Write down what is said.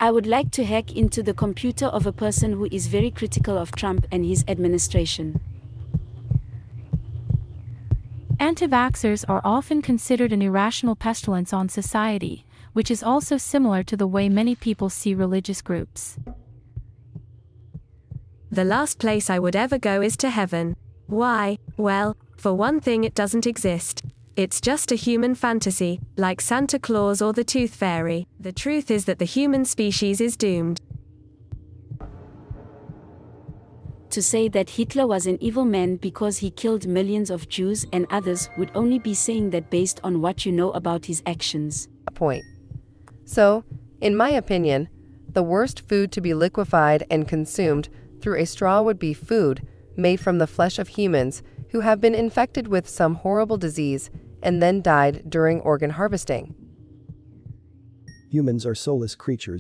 I would like to hack into the computer of a person who is very critical of Trump and his administration. Anti-vaxxers are often considered an irrational pestilence on society, which is also similar to the way many people see religious groups. The last place I would ever go is to heaven. Why? Well, for one thing, it doesn't exist. It's just a human fantasy, like Santa Claus or the Tooth Fairy. The truth is that the human species is doomed. To say that Hitler was an evil man because he killed millions of Jews and others would only be saying that based on what you know about his actions. Point. So, in my opinion, the worst food to be liquefied and consumed through a straw would be food made from the flesh of humans who have been infected with some horrible disease and then died during organ harvesting. Humans are soulless creatures.